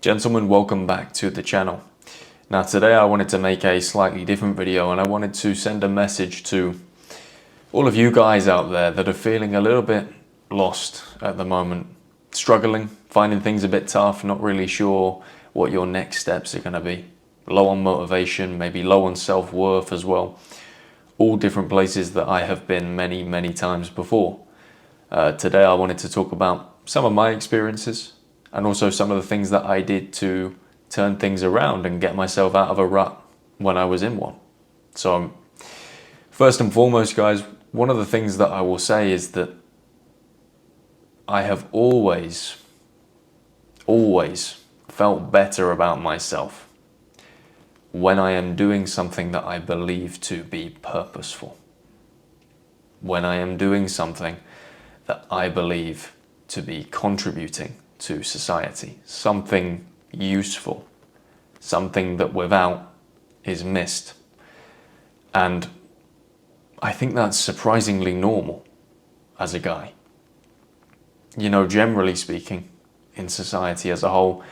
Gentlemen, welcome back to the channel. Now today I wanted to make a slightly different video, and I wanted to send a message to all of you guys out there that are feeling a little bit lost at the moment, struggling, finding things a bit tough, not really sure what your next steps are going to be, low on motivation, maybe low on self-worth as well. All different places that I have been many times before. Today I wanted to talk about some of my experiences and also some of the things that I did to turn things around and get myself out of a rut when I was in one. So first and foremost, guys, one of the things that I will say is that I have always felt better about myself when I am doing something that I believe to be purposeful. When I am doing something that I believe to be contributing to society, something useful, something that without is missed. And I think that's surprisingly normal as a guy. You know, generally speaking, in society as a whole,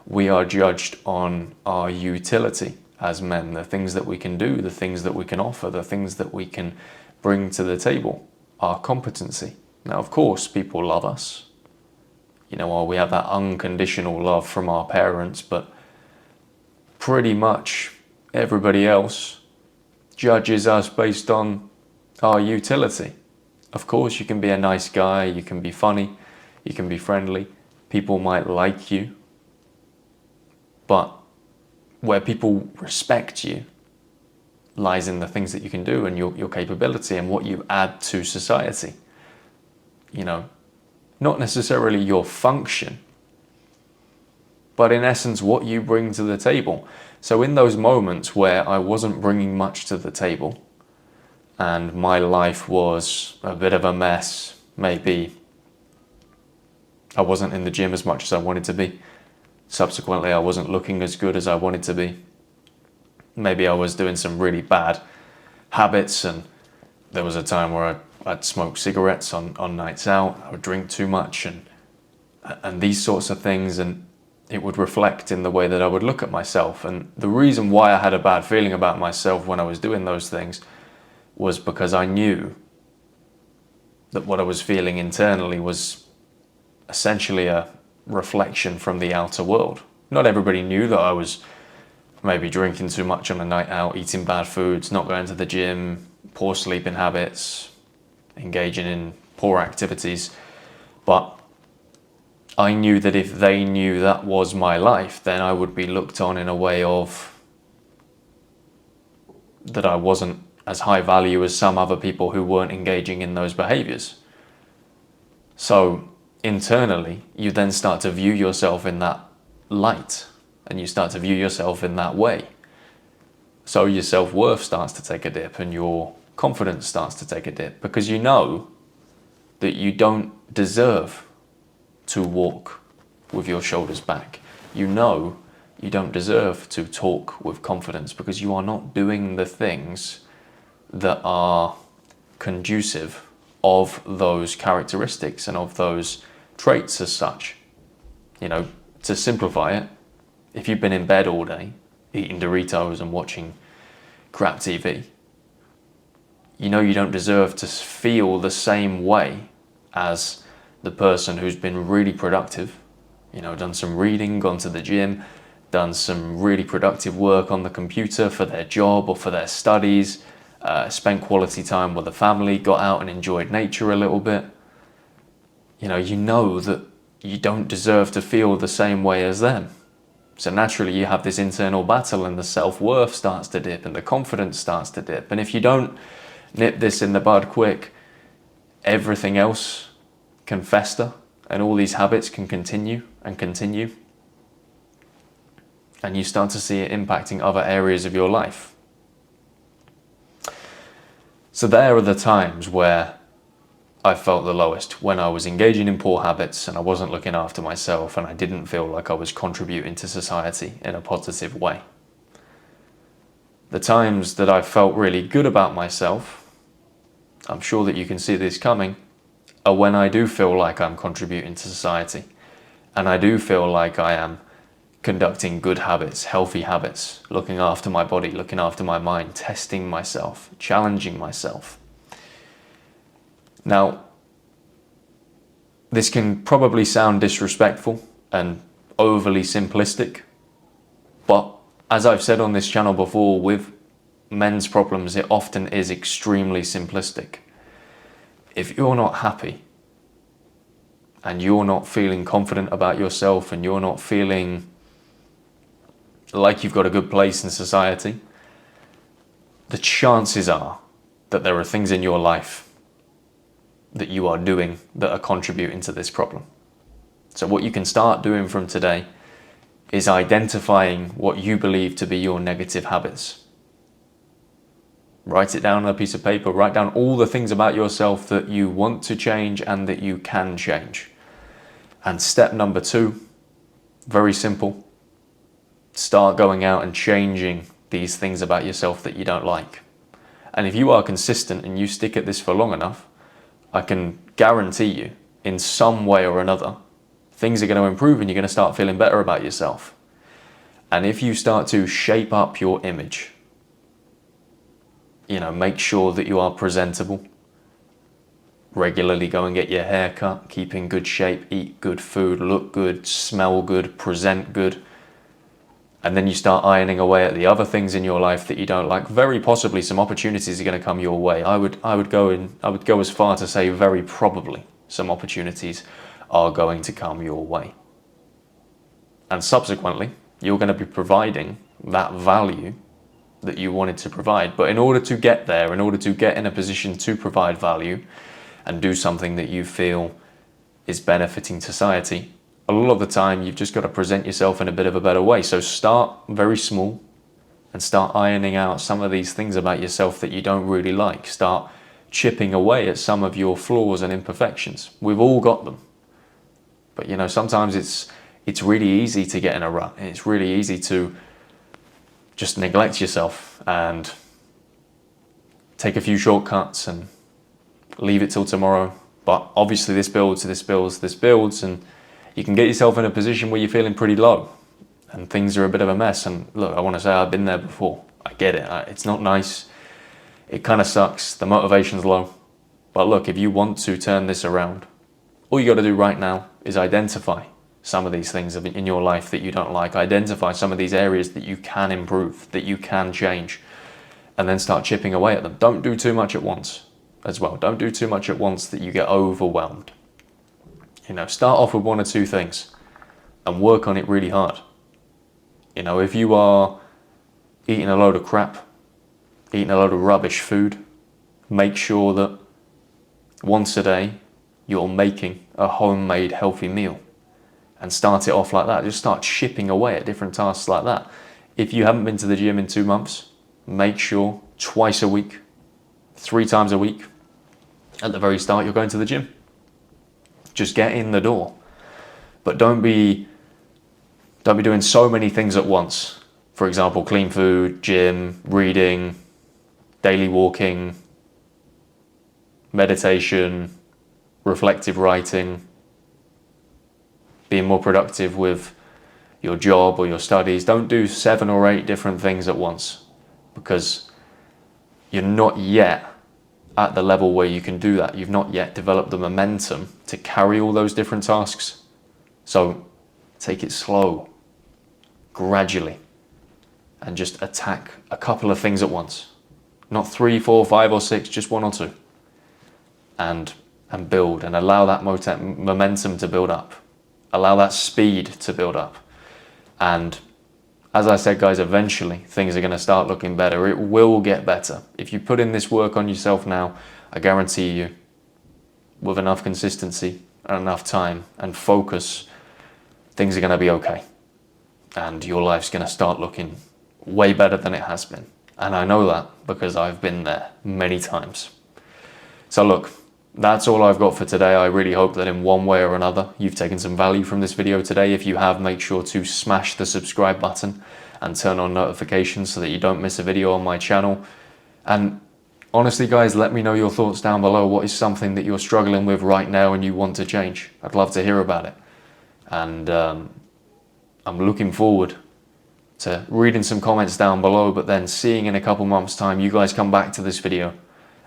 we are judged on our utility as men, the things that we can do, the things that we can offer, the things that we can bring to the table, our competency. Now, of course, people love us. You know, we have that unconditional love from our parents, but pretty much everybody else judges us based on our utility. Of course, you can be a nice guy, you can be funny, you can be friendly, people might like you, but where people respect you lies in the things that you can do and your capability and what you add to society. You know, not necessarily your function, but in essence what you bring to the table. So in those moments where I wasn't bringing much to the table and my life was a bit of a mess, maybe I wasn't in the gym as much as I wanted to be, subsequently I wasn't looking as good as I wanted to be, maybe I was doing some really bad habits, and there was a time where I'd smoke cigarettes on nights out, I would drink too much and these sorts of things, and it would reflect in the way that I would look at myself. And the reason why I had a bad feeling about myself when I was doing those things was because I knew that what I was feeling internally was essentially a reflection from the outer world. Not everybody knew that I was maybe drinking too much on a night out, eating bad foods, not going to the gym, poor sleeping habits, engaging in poor activities, but I knew that if they knew that was my life, then I would be looked on in a way of that I wasn't as high value as some other people who weren't engaging in those behaviors. So internally, you then start to view yourself in that light, and you start to view yourself in that way. So your self-worth starts to take a dip and your confidence starts to take a dip, because you know that you don't deserve to walk with your shoulders back. You know you don't deserve to talk with confidence because you are not doing the things that are conducive of those characteristics and of those traits as such. You know, to simplify it, if you've been in bed all day eating Doritos and watching crap TV, you know you don't deserve to feel the same way as the person who's been really productive, you know, done some reading, gone to the gym, done some really productive work on the computer for their job or for their studies, spent quality time with the family, got out and enjoyed nature a little bit. You know that you don't deserve to feel the same way as them. So naturally you have this internal battle, and the self-worth starts to dip and the confidence starts to dip. And if you don't nip this in the bud quick, everything else can fester and all these habits can continue and continue. And you start to see it impacting other areas of your life. So there are the times where I felt the lowest, when I was engaging in poor habits and I wasn't looking after myself and I didn't feel like I was contributing to society in a positive way. The times that I felt really good about myself, I'm sure that you can see this coming, are when I do feel like I'm contributing to society and I do feel like I am conducting good habits, healthy habits, looking after my body, looking after my mind, testing myself, challenging myself. Now, this can probably sound disrespectful and overly simplistic, but as I've said on this channel before, with men's problems, it often is extremely simplistic. If you're not happy and you're not feeling confident about yourself and you're not feeling like you've got a good place in society, the chances are that there are things in your life that you are doing that are contributing to this problem. So what you can start doing from today is identifying what you believe to be your negative habits. Write it down on a piece of paper, write down all the things about yourself that you want to change and that you can change. And step number 2, very simple, start going out and changing these things about yourself that you don't like. And if you are consistent and you stick at this for long enough, I can guarantee you, in some way or another, things are going to improve and you're going to start feeling better about yourself. And if you start to shape up your image, make sure that you are presentable, regularly go and get your hair cut, keep in good shape, eat good food, look good, smell good, present good, and then you start ironing away at the other things in your life that you don't like, very possibly some opportunities are going to come your way. I would go as far to say very probably some opportunities are going to come your way. And subsequently, you're going to be providing that value that you wanted to provide. But in order to get there, in order to get in a position to provide value and do something that you feel is benefiting society, a lot of the time you've just got to present yourself in a bit of a better way. So start very small and start ironing out some of these things about yourself that you don't really like. Start chipping away at some of your flaws and imperfections. We've all got them. But sometimes it's really easy to get in a rut. It's really easy to just neglect yourself and take a few shortcuts and leave it till tomorrow. But obviously this builds, and you can get yourself in a position where you're feeling pretty low and things are a bit of a mess. And look, I want to say I've been there before. I get it. It's not nice. It kind of sucks. The motivation's low. But look, if you want to turn this around, all you got to do right now is identify some of these things in your life that you don't like. Identify some of these areas that you can improve, that you can change, and then start chipping away at them. Don't do too much at once as well. Don't do too much at once that you get overwhelmed. Start off with 1 or 2 things and work on it really hard. If you are eating a load of crap, eating a load of rubbish food, make sure that once a day you're making a homemade healthy meal and start it off like that. Just start chipping away at different tasks like that. If you haven't been to the gym in 2 months, make sure twice a week, 3 times a week, at the very start you're going to the gym. Just get in the door. But don't be doing so many things at once. For example, clean food, gym, reading, daily walking, meditation, reflective writing, being more productive with your job or your studies. Don't do 7 or 8 different things at once, because you're not yet at the level where you can do that. You've not yet developed the momentum to carry all those different tasks. So take it slow, gradually, and just attack a couple of things at once. Not 3, 4, 5 or 6, just 1 or 2. And build and allow that momentum to build up. Allow that speed to build up. And as I said, guys, eventually things are going to start looking better. It will get better. If you put in this work on yourself now, I guarantee you, with enough consistency and enough time and focus, things are going to be okay. And your life's going to start looking way better than it has been. And I know that because I've been there many times. So look, that's all I've got for today. I really hope that in one way or another you've taken some value from this video today. If you have, make sure to smash the subscribe button and turn on notifications so that you don't miss a video on my channel. And honestly, guys, let me know your thoughts down below. What is something that you're struggling with right now and you want to change? I'd love to hear about it. And I'm looking forward to reading some comments down below, but then seeing in a couple months' time you guys come back to this video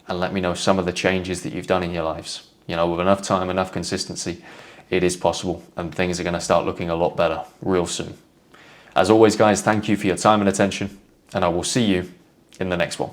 and let me know some of the changes that you've done in your lives. You know, with enough time, enough consistency, it is possible, and things are going to start looking a lot better real soon. As always, guys, thank you for your time and attention, and I will see you in the next one.